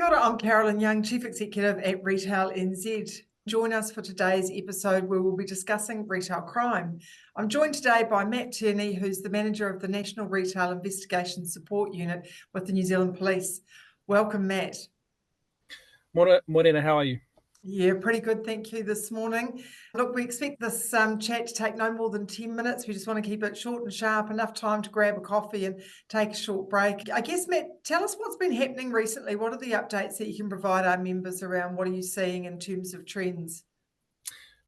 Kia ora, I'm Carolyn Young, Chief Executive at Retail NZ. Join us for today's episode where we'll be discussing retail crime. I'm joined today by Matt Tierney, who's the manager of the National Retail Investigation Support Unit with the New Zealand Police. Welcome, Matt. Morena, how are you? Yeah, pretty good, thank you, this morning. Look, we expect this chat to take no more than 10 minutes. We just want to keep it short and sharp, enough time to grab a coffee and take a short break. I guess, Matt, tell us what's been happening recently. What are the updates that you can provide our members around what are you seeing in terms of trends?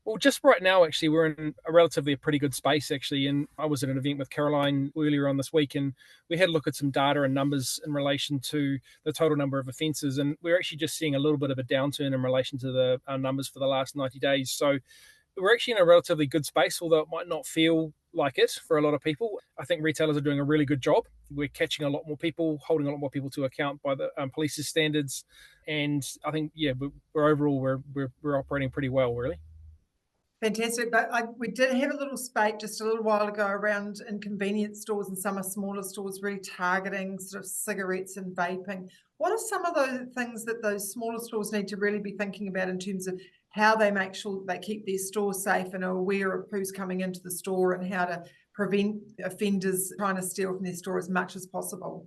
Well, just right now, actually, we're in a pretty good space, actually. And I was at an event with Caroline earlier on this week, and we had a look at some data and numbers in relation to the total number of offences. And we're actually just seeing a little bit of a downturn in relation to the numbers for the last 90 days. So we're actually in a relatively good space, although it might not feel like it for a lot of people. I think retailers are doing a really good job. We're catching a lot more people, holding a lot more people to account by the police's standards. And I think, we're operating pretty well, really. Fantastic, but we did have a little spate just a little while ago around in convenience stores and some are smaller stores really targeting sort of cigarettes and vaping. What are some of those things that those smaller stores need to really be thinking about in terms of how they make sure that they keep their store safe and are aware of who's coming into the store and how to prevent offenders trying to steal from their store as much as possible?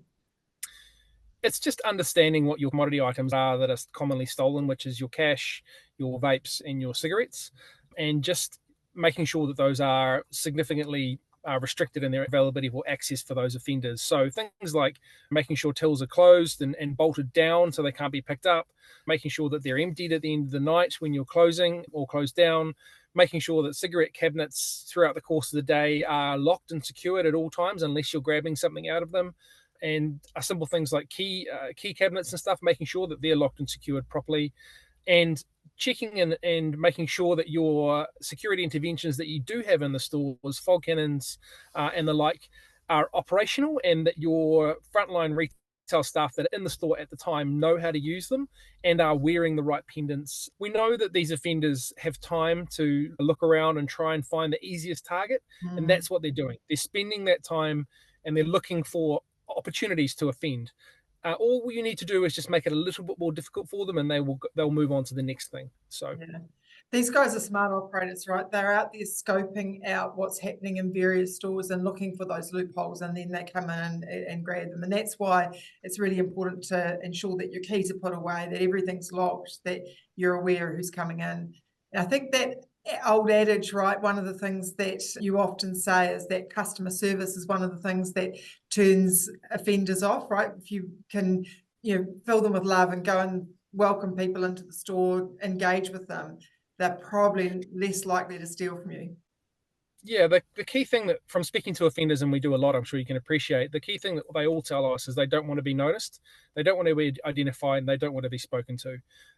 It's just understanding what your commodity items are that are commonly stolen, which is your cash, your vapes, and your cigarettes, and just making sure that those are significantly restricted in their availability or access for those offenders. So things like making sure tills are closed and bolted down so they can't be picked up, making sure that they're emptied at the end of the night when you're closing or closed down, making sure that cigarette cabinets throughout the course of the day are locked and secured at all times unless you're grabbing something out of them. And simple things like key cabinets and stuff, making sure that they're locked and secured properly, and checking in and making sure that your security interventions that you do have in the stores, fog cannons and the like, are operational, and that your frontline retail staff that are in the store at the time know how to use them and are wearing the right pendants. We know that these offenders have time to look around and try and find the easiest target, and that's what they're doing. They're spending that time and they're looking for opportunities to offend. All you need to do is just make it a little bit more difficult for them, and they'll move on to the next thing. So yeah. These guys are smart operators, right? They're out there scoping out what's happening in various stores and looking for those loopholes, and then they come in and grab them. And that's why it's really important to ensure that your keys are put away, that everything's locked, that you're aware who's coming in. And I think that old adage, right? One of the things that you often say is that customer service is one of the things that turns offenders off, right? If you can, fill them with love and go and welcome people into the store, engage with them, they're probably less likely to steal from you. Yeah, the key thing that from speaking to offenders, and we do a lot, I'm sure you can appreciate, the key thing that they all tell us is they don't want to be noticed, they don't want to be identified, and they don't want to be spoken to.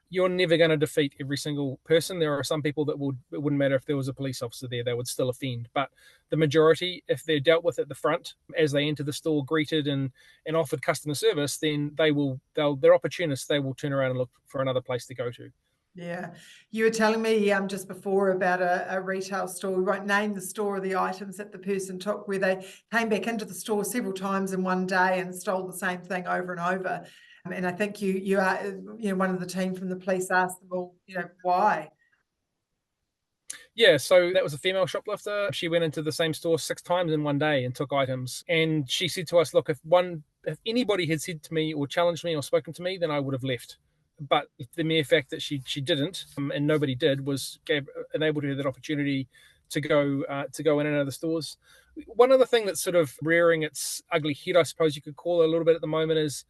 You're never going to defeat every single person. There are some people that it wouldn't matter if there was a police officer there, they would still offend. But the majority, if they're dealt with at the front as they enter the store, greeted and offered customer service, then they're opportunists. They will turn around and look for another place to go to. Yeah, you were telling me just before about a retail store. We won't name the store or the items that the person took, where they came back into the store several times in one day and stole the same thing over and over. And I think you are, one of the team from the police asked them, well, why? Yeah, so that was a female shoplifter. She went into the same store 6 times in one day and took items. And she said to us, look, if anybody had said to me or challenged me or spoken to me, then I would have left. But the mere fact that she didn't, and nobody did, enabled her that opportunity to go in and out of the stores. One other thing that's sort of rearing its ugly head, I suppose you could call it a little bit at the moment, is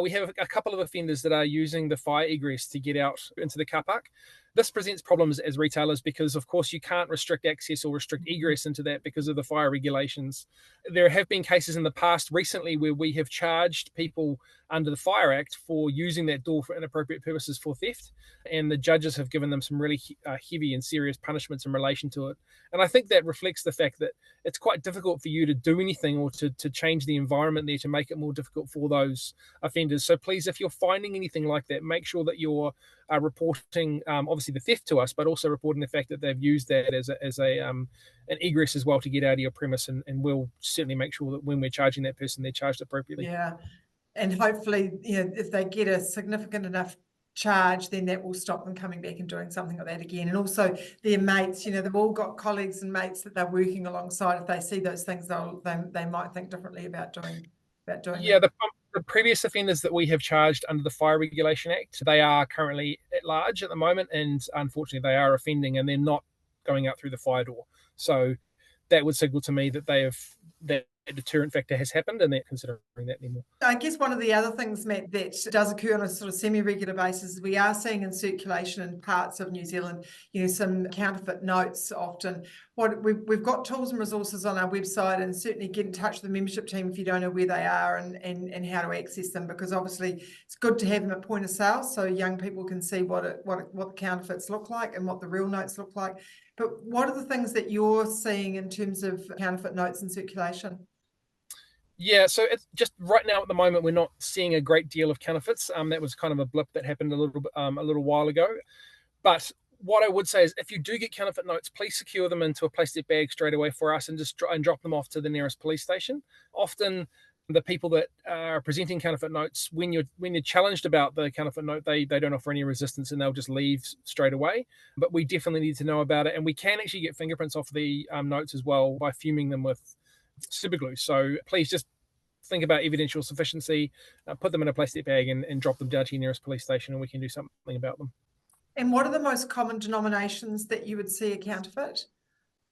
we have a couple of offenders that are using the fire egress to get out into the car park. This presents problems as retailers because, of course, you can't restrict access or restrict egress into that because of the fire regulations. There have been cases in the past recently where we have charged people under the Fire Act for using that door for inappropriate purposes for theft, and the judges have given them some really heavy and serious punishments in relation to it. And I think that reflects the fact that it's quite difficult for you to do anything or to change the environment there to make it more difficult for those offenders. So please, if you're finding anything like that, make sure that you're reporting obviously the theft to us, but also reporting the fact that they've used that as an egress as well to get out of your premise, and we'll certainly make sure that when we're charging that person, they're charged appropriately. Yeah. And hopefully, if they get a significant enough charge, then that will stop them coming back and doing something like that again. And also their mates, they've all got colleagues and mates that they're working alongside. If they see those things, they might think differently about doing Yeah, them. the previous offenders that we have charged under the Fire Regulation Act, they are currently at large at the moment, and unfortunately they are offending and they're not going out through the fire door. So that would signal to me that that deterrent factor has happened and they're considering that anymore. I guess one of the other things, Matt, that does occur on a sort of semi-regular basis is we are seeing in circulation in parts of New Zealand, some counterfeit notes often. We've got tools and resources on our website, and certainly get in touch with the membership team if you don't know where they are and how to access them, because obviously it's good to have them at point of sale so young people can see what the counterfeits look like and what the real notes look like. But what are the things that you're seeing in terms of counterfeit notes in circulation? Yeah, so it's just right now at the moment we're not seeing a great deal of counterfeits. That was kind of a blip that happened a little while ago. But what I would say is, if you do get counterfeit notes, please secure them into a plastic bag straight away for us and just drop them off to the nearest police station. Often, the people that are presenting counterfeit notes, when you're challenged about the counterfeit note, they don't offer any resistance and they'll just leave straight away. But we definitely need to know about it, and we can actually get fingerprints off the notes as well by fuming them with super glue. So please just think about evidential sufficiency, put them in a plastic bag and drop them down to your nearest police station, and we can do something about them. And what are the most common denominations that you would see a counterfeit?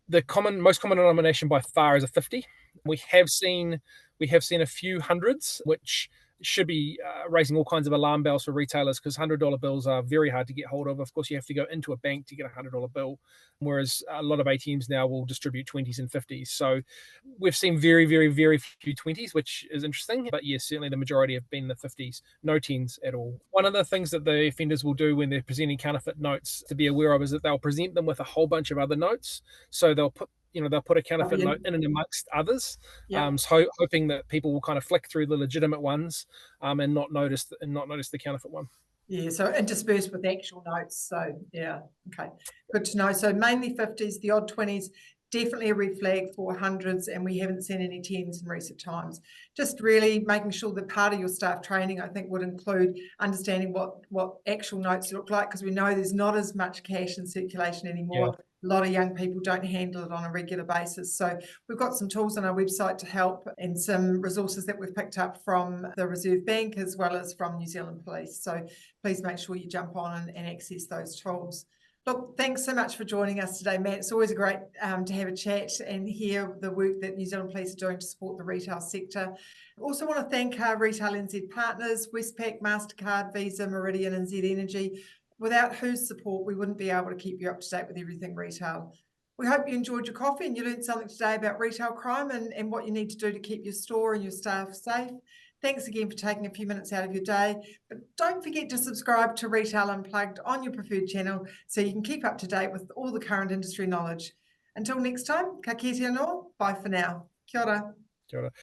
The most common denomination by far is a 50. We have seen a few hundreds, which should be raising all kinds of alarm bells for retailers, because $100 bills are very hard to get hold of. Of course, you have to go into a bank to get a $100 bill, whereas a lot of ATMs now will distribute 20s and 50s. So we've seen very, very, very few 20s, which is interesting. But yes, certainly the majority have been the 50s, no 10s at all. One of the things that the offenders will do when they're presenting counterfeit notes to be aware of is that they'll present them with a whole bunch of other notes. So they'll put a counterfeit note in and amongst others, so hoping that people will kind of flick through the legitimate ones and not notice the counterfeit one. Yeah, so interspersed with actual notes. So yeah, okay, good to know. So mainly 50s, the odd 20s, definitely a red flag for hundreds, and we haven't seen any 10s in recent times. Just really making sure that part of your staff training, I think, would include understanding what actual notes look like, because we know there's not as much cash in circulation anymore. Yeah. A lot of young people don't handle it on a regular basis. So we've got some tools on our website to help, and some resources that we've picked up from the Reserve Bank as well as from New Zealand Police. So please make sure you jump on and access those tools. Look, thanks so much for joining us today, Matt. It's always great to have a chat and hear the work that New Zealand Police are doing to support the retail sector. I also want to thank our Retail NZ partners, Westpac, MasterCard, Visa, Meridian and Z Energy, without whose support we wouldn't be able to keep you up to date with everything retail. We hope you enjoyed your coffee and you learned something today about retail crime and what you need to do to keep your store and your staff safe. Thanks again for taking a few minutes out of your day. But don't forget to subscribe to Retail Unplugged on your preferred channel so you can keep up to date with all the current industry knowledge. Until next time, ka kite anō, bye for now. Kia ora. Kia ora.